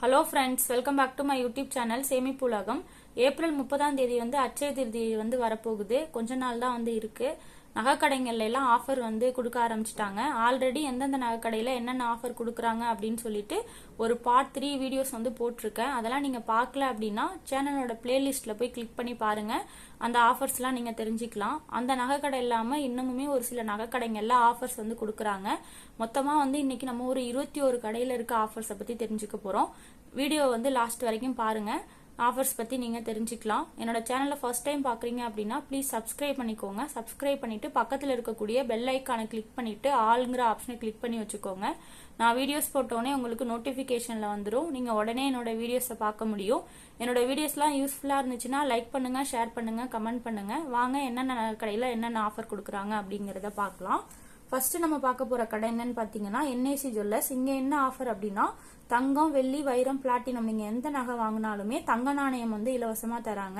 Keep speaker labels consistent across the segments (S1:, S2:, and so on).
S1: Hello friends, welcome back to my YouTube channel சேமிப்பு உலகம். April 30ஆம் தேதி அட்சய திருதி வரப்போகுது. கொஞ்ச நாள் தான் இருக்கு. நகைக்கடைகள்ல எல்லாம் ஆஃபர் கொடுக்க ஆரம்பிச்சிட்டாங்க. ஆல்ரெடி எந்தெந்த நகைக்கடையில என்னென்ன ஆஃபர் கொடுக்குறாங்க அப்படின்னு சொல்லிட்டு ஒரு பார்ட் 3 வீடியோஸ் போட்டிருக்கேன். அதெல்லாம் நீங்க பார்க்கல அப்படின்னா சேனலோட பிளேலிஸ்ட்ல போய் கிளிக் பண்ணி பாருங்க. அந்த ஆஃபர்ஸ் எல்லாம் நீங்க தெரிஞ்சுக்கலாம். அந்த நகைக்கடை இல்லாம இன்னமுமே ஒரு சில நகைக்கடைகள்ல ஆஃபர்ஸ் கொடுக்குறாங்க. மொத்தமா இன்னைக்கு நம்ம ஒரு 21 கடையில இருக்க ஆஃபர்ஸை பத்தி தெரிஞ்சுக்க போறோம். வீடியோ லாஸ்ட் வரைக்கும் பாருங்க. ஆஃபர்ஸ் பத்தி நீங்க தெரிஞ்சுக்கலாம். என்னோட சேனலை ஃபர்ஸ்ட் டைம் பாக்குறீங்க அப்படின்னா ப்ளீஸ் சப்ஸ்கிரைப் பண்ணிக்கோங்க. சப்ஸ்கிரைப் பண்ணிட்டு பக்கத்துல இருக்கக்கூடிய பெல் ஐக்கானை கிளிக் பண்ணிட்டு ஆல்ங்கிற ஆப்ஷனை கிளிக் பண்ணி வச்சுக்கோங்க. நான் வீடியோஸ் போட்டோடனே உங்களுக்கு நோட்டிபிகேஷன்ல வந்துடும். நீங்க உடனே என்னோட வீடியோஸை பார்க்க முடியும். என்னோட வீடியோஸ்லாம் யூஸ்ஃபுல்லா இருந்துச்சுன்னா லைக் பண்ணுங்க, ஷேர் பண்ணுங்க, கமெண்ட் பண்ணுங்க. வாங்க என்னென்ன கடையில என்னென்ன ஆஃபர் கொடுக்குறாங்க அப்படிங்கறத பார்க்கலாம். ஃபர்ஸ்ட் நம்ம பார்க்க போற கடை என்னன்னு பாத்தீங்கன்னா NAC ஜுவல்லர்ஸ். இங்க என்ன ஆஃபர் அப்படின்னா தங்கம், வெள்ளி, வைரம், பிளாட்டினம் நீங்க எந்த நகை வாங்கினாலுமே தங்க நாணயம் இலவசமா தராங்க.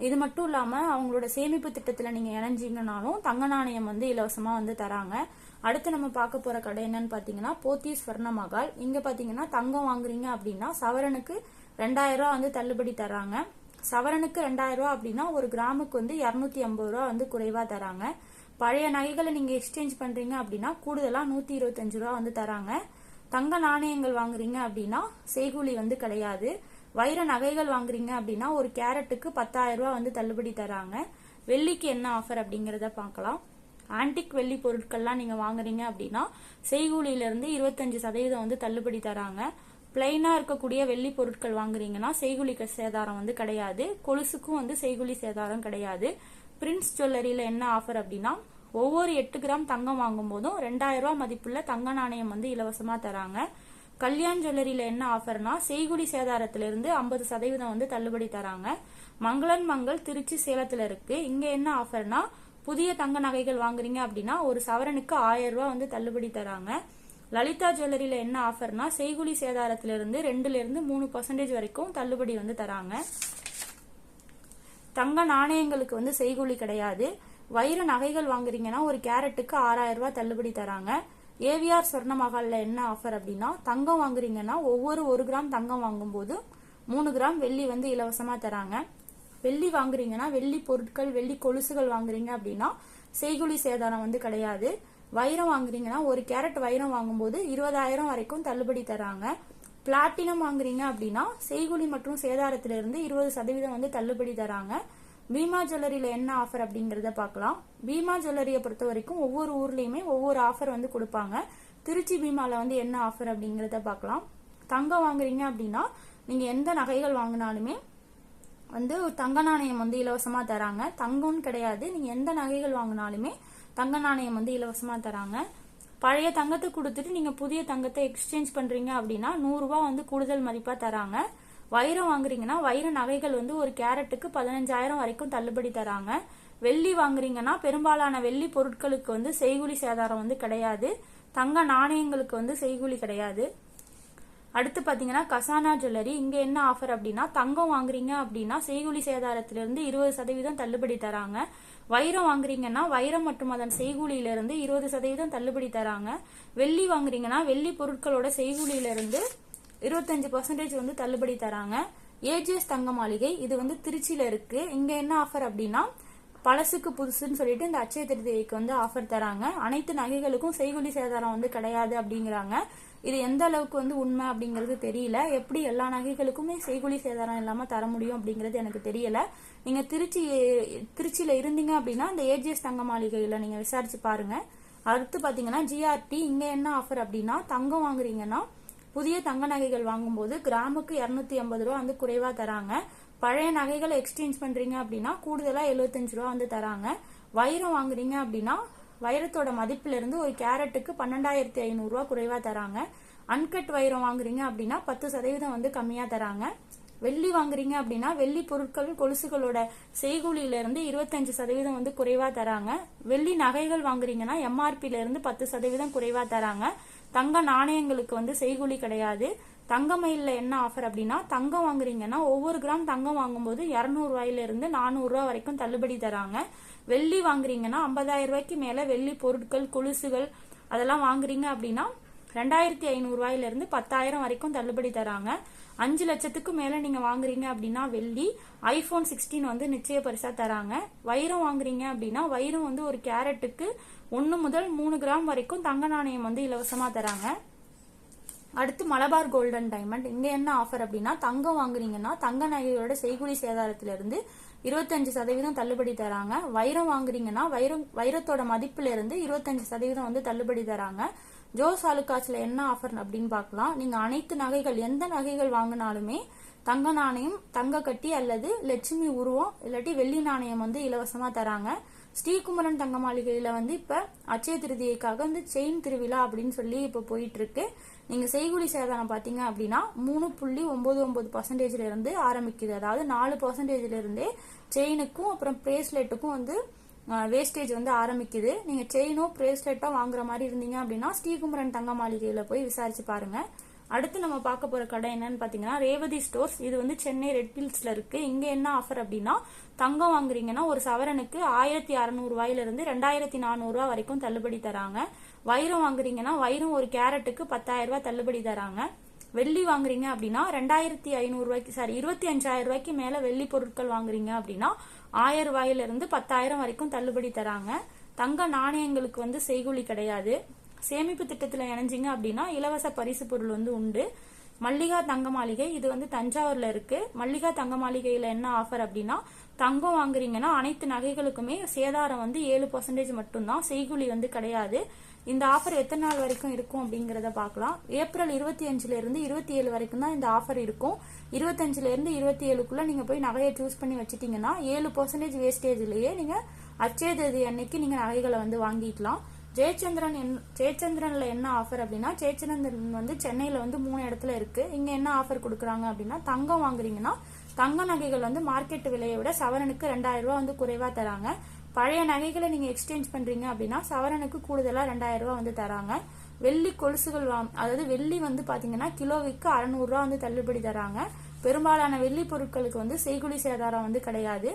S1: இது மட்டும் இல்லாம அவங்களோட சேமிப்பு திட்டத்துல நீங்க இணைஞ்சீங்கனாலும் தங்க நாணயம் இலவசமா தராங்க. அடுத்து நம்ம பார்க்க போற கடை என்னன்னு பாத்தீங்கன்னா போத்தீஸ் ஸ்வர்ண மகால். இங்க பாத்தீங்கன்னா தங்கம் வாங்குறீங்க அப்படின்னா சவரனுக்கு 2000 ரூபாய் தள்ளுபடி தராங்க. சவரனுக்கு 2000 ரூபாய் அப்படின்னா ஒரு கிராமுக்கு 250 ரூபாய் குறைவா தராங்க. பழைய நகைகளை நீங்க எக்ஸ்சேஞ்ச் பண்றீங்க அப்படின்னா கூடுதலா 125 ரூபாய் தராங்க. தங்க நாணயங்கள் வாங்குறீங்க அப்படின்னா செய்கூலி கிடையாது. வைர நகைகள் வாங்குறீங்க அப்படின்னா ஒரு கேரட்டுக்கு 10,000 ரூபாய் தள்ளுபடி தராங்க. வெள்ளிக்கு என்ன ஆஃபர் அப்படிங்கறத பார்க்கலாம். ஆன்டிக் வெள்ளி பொருட்கள்லாம் நீங்க வாங்குறீங்க அப்படின்னா செய்கூலியில இருந்து 25% தள்ளுபடி தராங்க. பிளைனா இருக்கக்கூடிய வெள்ளி பொருட்கள் வாங்குறீங்கன்னா செய்கூலி சேதாரம் கிடையாது. கொலுசுக்கும் செய்கூலி சேதாரம் கிடையாது. பிரின்ஸ் ஜுவல்லரியில என்ன ஆஃபர் அப்படின்னா ஒவ்வொரு 8 கிராம் தங்கம் வாங்கும் போதும் 2000 ரூபாய் மதிப்புள்ள தங்க நாணயம் இலவசமா தராங்க. கல்யாண் ஜுவல்லரியில என்ன ஆஃபர்னா செய்கூலி சேதாரத்திலிருந்து 50% தள்ளுபடி தராங்க. மங்களன் மங்கள் திருச்சி சேலத்துல இருக்கு. இங்க என்ன ஆஃபர்னா புதிய தங்க நகைகள் வாங்குறீங்க அப்படின்னா ஒரு சவரனுக்கு 1000 ரூபாய் தள்ளுபடி தராங்க. லலிதா ஜுவல்லரியில என்ன ஆஃபர்னா செய்கூலி சேதாரத்திலிருந்து 2-3% வரைக்கும் தள்ளுபடி தராங்க. தங்க நாணயங்களுக்கு செய்கூலி கிடையாது. வைர நகைகள் வாங்குறீங்கன்னா ஒரு கேரட்டுக்கு 6000 ரூபாய் தள்ளுபடி தராங்க. ஏவிஆர் ஸ்வர்ண மகால்ல என்ன ஆஃபர் அப்படின்னா தங்கம் வாங்குறீங்கன்னா ஒவ்வொரு 1 கிராம் தங்கம் வாங்கும் போது 3 கிராம் வெள்ளி இலவசமா தராங்க. வெள்ளி வாங்குறீங்கன்னா வெள்ளி பொருட்கள், வெள்ளி கொலுசுகள் வாங்குறீங்க அப்படின்னா செய்கூலி சேதாரம் கிடையாது. வைரம் வாங்குறீங்கன்னா ஒரு கேரட் வைரம் வாங்கும் போது 20,000 வரைக்கும் தள்ளுபடி தராங்க. பிளாட்டினம் வாங்குறீங்க அப்படின்னா செய்கூலி மற்றும் சேதாரத்திலிருந்து 20% தள்ளுபடி தராங்க. பீமா ஜுவல்லரியில என்ன ஆஃபர் அப்படிங்கறத பார்க்கலாம். பீமா ஜுவல்லரியை பொறுத்த வரைக்கும் ஒவ்வொரு ஊர்லயுமே ஒவ்வொரு ஆஃபர் கொடுப்பாங்க. திருச்சி பீமால என்ன ஆஃபர் அப்படிங்கறத பார்க்கலாம். தங்கம் வாங்குறீங்க அப்படின்னா நீங்க எந்த நகைகள் வாங்கினாலுமே தங்க நாணயம் இலவசமா தராங்க. தங்கம்னு கிடையாது, நீங்க எந்த நகைகள் வாங்கினாலுமே தங்க நாணயம் இலவசமா தராங்க. பழைய தங்கத்தை கொடுத்துட்டு நீங்க புதிய தங்கத்தை எக்ஸ்சேஞ்ச் பண்றீங்க அப்படின்னா 100 ரூபாய் கூடுதல் மதிப்பா தராங்க. வைரம் வாங்குறீங்கன்னா வைர நகைகள் ஒரு கேரட்டுக்கு 15,000 வரைக்கும் தள்ளுபடி தராங்க. வெள்ளி வாங்குறீங்கன்னா பெரும்பாலான வெள்ளி பொருட்களுக்கு செய்கூலி சேதாரம் கிடையாது. தங்க நாணயங்களுக்கு செய்கூலி கிடையாது. அடுத்து பாத்தீங்கன்னா கசானா ஜுவல்லரி. இங்க என்ன ஆஃபர் அப்படின்னா தங்கம் வாங்குறீங்க அப்படின்னா செய்கூலி சேதாரத்திலிருந்து 20% தள்ளுபடி தராங்க. வைரம் வாங்குறீங்கன்னா வைரம் மற்றும் அதன் செய்கூலியில இருந்து 20% தள்ளுபடி தராங்க. வெள்ளி வாங்குறீங்கன்னா வெள்ளி பொருட்களோட செய்கூலியில இருந்து 25% தள்ளுபடி தராங்க. ஏஜிஎஸ் தங்க மாளிகை இது திருச்சியில இருக்கு. இங்க என்ன ஆஃபர் அப்படின்னா பழசுக்கு புதுசுன்னு சொல்லிட்டு இந்த அட்சய திருதிக்கு ஆஃபர் தராங்க. அனைத்து நகைகளுக்கும் செய்கூலி சேதாரம் கிடையாது அப்படிங்கிறாங்க. இது எந்த அளவுக்கு உண்மை அப்படிங்கிறது தெரியல. எப்படி எல்லா நகைகளுக்குமே செய்கூலி சேதாரம் இல்லாம தர முடியும் அப்படிங்கிறது எனக்கு தெரியல. நீங்க திருச்சியில இருந்தீங்க அப்படின்னா இந்த ஏஜிஎஸ் தங்க மாளிகையில நீங்க விசாரிச்சு பாருங்க. அடுத்து பாத்தீங்கன்னா ஜிஆர்டி. இங்க என்ன ஆஃபர் அப்படின்னா தங்கம் வாங்குறீங்கன்னா புதிய தங்க நகைகள் வாங்கும் போது கிராமுக்கு 250 ரூபாய் குறைவா தராங்க. பழைய நகைகளை எக்ஸ்சேஞ்ச் பண்றீங்க அப்படின்னா கூடுதலா 75 ரூபாய் தராங்க. வைரம் வாங்குறீங்க அப்படின்னா வைரத்தோட மதிப்புல இருந்து ஒரு கேரட்டுக்கு 12,500 ரூபாய் குறைவா தராங்க. அன்கட் வைரம் வாங்குறீங்க அப்படின்னா 10% கம்மியா தராங்க. வெள்ளி வாங்குறீங்க அப்படின்னா வெள்ளி பொருட்கள், கொலுசுகளோட செய்கூலியில இருந்து 25% குறைவா தராங்க. வெள்ளி நகைகள் வாங்குறீங்கன்னா MRPல இருந்து 10% குறைவா தராங்க. தங்க நாணயங்களுக்கு செய்கூலி கிடையாது. தங்க மயில்ல என்ன ஆஃபர் அப்படின்னா தங்கம் வாங்குறீங்கன்னா ஒவ்வொரு கிராம் தங்கம் வாங்கும்போது 200 ரூபாயில இருந்து 400 ரூபாய் வரைக்கும் தள்ளுபடி தராங்க. வெள்ளி வாங்குறீங்கன்னா 50,000 ரூபாய்க்கு மேல வெள்ளி பொருட்கள், கொலுசுகள் அதெல்லாம் வாங்குறீங்க அப்படின்னா 2500 ரூபாயிலிருந்து 10,000 வரைக்கும் தள்ளுபடி தராங்க. 5 லட்சத்துக்கு மேல நீங்க வாங்குறீங்க அப்படின்னா வெள்ளி ஐபோன் 16 வந்து நிச்சய பரிசா தராங்க. வைரம் வாங்குறீங்க அப்படின்னா வைரம் வந்து ஒரு கேரட்டுக்கு 1 முதல் 3 கிராம் வரைக்கும் தங்க நாணயம் வந்து இலவசமா தராங்க. அடுத்து மலபார் கோல்டன் டைமண்ட். இங்க என்ன ஆஃபர் அப்படின்னா தங்கம் வாங்குறீங்கன்னா தங்க நகையோட செய்கூலி சேதாரத்திலிருந்து 25% தள்ளுபடி தராங்க. வைரம் வாங்குறீங்கன்னா வைரத்தோட மதிப்புல இருந்து 25% வந்து தள்ளுபடி தராங்க. ஜோஸ் ஆலுகாஸ்ல என்ன ஆஃபர் அப்படின்னு பார்க்கலாம். நீங்க அனைத்து நகைகள் எந்த நகைகள் வாங்கினாலுமே தங்க நாணயம், தங்க கட்டி அல்லது லட்சுமி உருவம் இல்லாட்டி வெள்ளி நாணயம் வந்து இலவசமா தராங்க. ஸ்ரீகுமரன் தங்க மாளிகையில வந்து இப்ப அட்சய திருதியைக்காக வந்து செயின் திருவிழா அப்படின்னு சொல்லி இப்ப போயிட்டு இருக்கு. நீங்க செய்கூலி சேதாரம் பாத்தீங்க அப்படின்னா 3.99% இருந்து ஆரம்பிக்குது. அதாவது 4% இருந்தே செயினுக்கும் அப்புறம் பிரேஸ்லெட்டுக்கும் வந்து வேஸ்டேஜ் வந்து ஆரம்பிக்குது. நீங்க செயினோ பிரேஸ்லெட்டோ வாங்குற மாதிரி இருந்தீங்க அப்படின்னா ஸ்ரீகுமரன் தங்க மாளிகையில போய் விசாரிச்சு பாருங்க. அடுத்து நம்ம பார்க்க போற கடை என்னன்னு பாத்தீங்கன்னா ரேவதி ஸ்டோர்ஸ். இது வந்து சென்னை ரெட் ஹில்ஸ்ல இருக்கு. இங்க என்ன ஆஃபர் அப்படின்னா தங்கம் வாங்குறீங்கன்னா ஒரு சவரனுக்கு 1600 ரூபாயிலிருந்து 2400 ரூபாய் வரைக்கும் தள்ளுபடி தராங்க. வைரம் வாங்குறீங்கன்னா வைரம் ஒரு கேரட்டுக்கு 10,000 ரூபாய் தள்ளுபடி தராங்க. வெள்ளி வாங்குறீங்க அப்படின்னா 2500 ரூபாய்க்கு 25,000 ரூபாய்க்கு மேல வெள்ளி பொருட்கள் வாங்குறீங்க அப்படின்னா 1000 ரூபாயிலிருந்து 10,000 வரைக்கும் தள்ளுபடி தராங்க. தங்க நாணயங்களுக்கு வந்து செய்கூலி கிடையாது. சேமிப்பு திட்டத்துல இணைஞ்சிங்க அப்படின்னா இலவச பரிசு பொருள் வந்து உண்டு. மல்லிகா தங்க மாளிகை. இது வந்து தஞ்சாவூர்ல இருக்கு. மல்லிகா தங்க மாளிகையில என்ன ஆஃபர் அப்படின்னா தங்கம் வாங்குறீங்கன்னா அனைத்து நகைகளுக்குமே சேதாரம் வந்து 7% மட்டும்தான், செய்கூலி வந்து கிடையாது. இந்த ஆஃபர் எத்தனை நாள் வரைக்கும் இருக்கும் அப்படிங்கறத பார்க்கலாம். ஏப்ரல் 25 இருந்து 27 வரைக்கும் தான் இந்த ஆஃபர் இருக்கும். 25 இருந்து 27க்குள்ள நீங்க போய் நகையை சூஸ் பண்ணி வச்சிட்டீங்கன்னா 7% வேஸ்டேஜ்லயே நீங்க அட்சய திருதி அன்னைக்கு நீங்க நகைகளை வந்து வாங்கிக்கலாம். ஜெயச்சந்திரன்ல என்ன ஆஃபர் அப்படின்னா ஜெயச்சந்திரன் வந்து சென்னையில வந்து 3 இடத்துல இருக்கு. இங்க என்ன ஆஃபர் கொடுக்குறாங்க அப்படின்னா தங்கம் வாங்குறீங்கன்னா தங்க நகைகள் வந்து மார்க்கெட் விலையை விட சவரனுக்கு 2000 ரூபாய் வந்து குறைவா தராங்க. பழைய நகைகளை நீங்க எக்ஸ்சேஞ்ச் பண்றீங்க அப்படின்னா சவரனுக்கு கூடுதலா 2000 ரூபாய் வந்து தராங்க. வெள்ளி கொலுசுகள் அதாவது வெள்ளி வந்து பாத்தீங்கன்னா கிலோவுக்கு 600 ரூபாய் வந்து தள்ளுபடி தராங்க. பெரும்பாலான வெள்ளி பொருட்களுக்கு வந்து செய்கூலி சேதாரம் வந்து கிடையாது.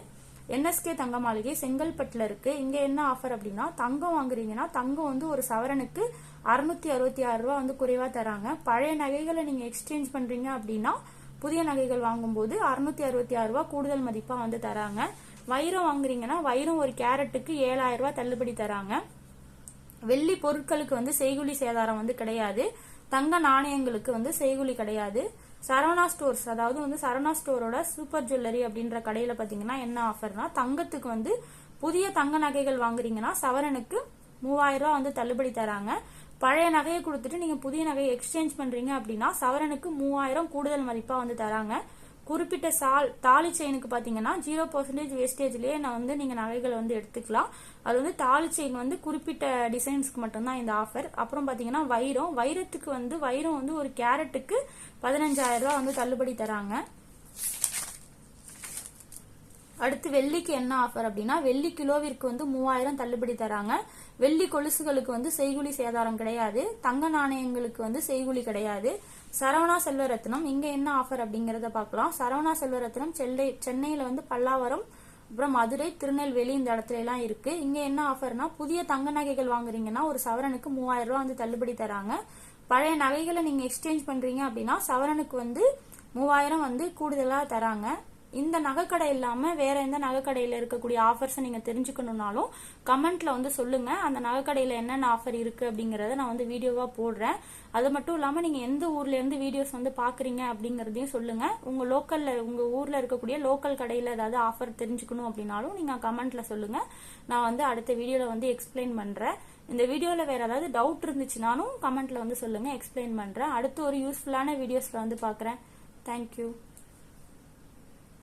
S1: NSK தங்க மாளிகை செங்கல்பட்டுல இருக்கு. இங்க என்ன ஆஃபர் அப்படின்னா தங்கம் வாங்குறீங்கன்னா தங்கம் வந்து ஒரு சவரனுக்கு 666 ரூபாய் வந்து குறைவா தராங்க. பழைய நகைகளை நீங்க எக்ஸ்சேஞ்ச் பண்றீங்க அப்படின்னா புதிய நகைகள் வாங்கும்போது 666 ரூபாய் கூடுதல் மதிப்பா வந்து தராங்க. வைரம் வாங்குறீங்கன்னா வைரம் ஒரு கேரட்டுக்கு 7000 ரூபாய் தள்ளுபடி தராங்க. வெள்ளி பொருட்களுக்கு வந்து செய்கூலி சேதாரம் வந்து கிடையாது. தங்க நாணயங்களுக்கு வந்து செய்கூலி கிடையாது. சரவணா ஸ்டோர்ஸ், அதாவது வந்து சரவணா ஸ்டோரோட சூப்பர் ஜுவல்லரி அப்படின்ற கடையில பாத்தீங்கன்னா என்ன ஆஃபர்னா தங்கத்துக்கு வந்து புதிய தங்க நகைகள் வாங்குறீங்கன்னா சவரனுக்கு 3000 ரூபாய் வந்து தள்ளுபடி தராங்க. பழைய நகையை கொடுத்துட்டு நீங்க புதிய நகையை எக்ஸ்சேஞ்ச் பண்றீங்க அப்படின்னா சவரனுக்கு 3000 கூடுதல் மதிப்பா வந்து தராங்க. குறிப்பிட்ட தாலி செயினுக்கு பாத்தீங்கன்னா 0% வேஸ்டேஜ்லயே நீங்க நகைகள் வந்து எடுத்துக்கலாம். அது வந்து தாலி செயின் வந்து குறிப்பிட்ட டிசைன்ஸ்க்கு மட்டும்தான் இந்த ஆஃபர். அப்புறம் பாத்தீங்கன்னா வைரத்துக்கு வந்து வைரம் வந்து ஒரு கேரட்டுக்கு 15,000 ரூபாய் வந்து தள்ளுபடி தராங்க. அடுத்து வெள்ளிக்கு என்ன ஆஃபர் அப்படின்னா வெள்ளி கிலோவிற்கு வந்து 3000 தள்ளுபடி தராங்க. வெள்ளி கொலுசுகளுக்கு வந்து செய்கூலி சேதாரம் கிடையாது. தங்க நாணயங்களுக்கு வந்து செய்கூலி கிடையாது. சரவணா செல்வரத்னம். இங்க என்ன ஆஃபர் அப்படிங்கறத பார்க்கலாம். சரவணா செல்வரத்னம் சென்னையில வந்து பல்லாவரம், அப்புறம் மதுரை, திருநெல்வேலி இந்த இடத்துல எல்லாம் இருக்கு. இங்க என்ன ஆஃபர்னா புதிய தங்க நகைகள் வாங்குறீங்கன்னா ஒரு சவரனுக்கு 3000 ரூபாய் வந்து தள்ளுபடி தராங்க. பழைய நகைகளை நீங்க எக்ஸ்சேஞ்ச் பண்றீங்க அப்படின்னா சவரனுக்கு வந்து 3000 வந்து கூடுதலா தராங்க. இந்த நகைக்கடை இல்லாம வேற எந்த நகைக்கடையில இருக்கக்கூடிய ஆஃபர்ஸ் நீங்க தெரிஞ்சுக்கணும்னாலும் கமெண்ட்ல வந்து சொல்லுங்க. அந்த நகைக்கடையில என்னென்ன ஆஃபர் இருக்கு அப்படிங்கறத நான் வந்து வீடியோவா போடுறேன். அது மட்டும் இல்லாம நீங்க எந்த ஊர்ல இருந்து வீடியோஸ் வந்து பாக்குறீங்க அப்படிங்கறதையும் சொல்லுங்க. உங்க ஊர்ல இருக்கக்கூடிய லோக்கல் கடையில ஏதாவது ஆஃபர் தெரிஞ்சுக்கணும் அப்படின்னாலும் நீங்க கமெண்ட்ல சொல்லுங்க. நான் வந்து அடுத்த வீடியோல வந்து எக்ஸ்பிளைன் பண்றேன். இந்த வீடியோல வேற ஏதாவது டவுட் இருந்துச்சுனாலும் கமெண்ட்ல வந்து சொல்லுங்க, எக்ஸ்பிளைன் பண்றேன். அடுத்து ஒரு யூஸ்ஃபுல்லான வீடியோஸ்ல வந்து பாக்குறேன். தேங்க்யூ.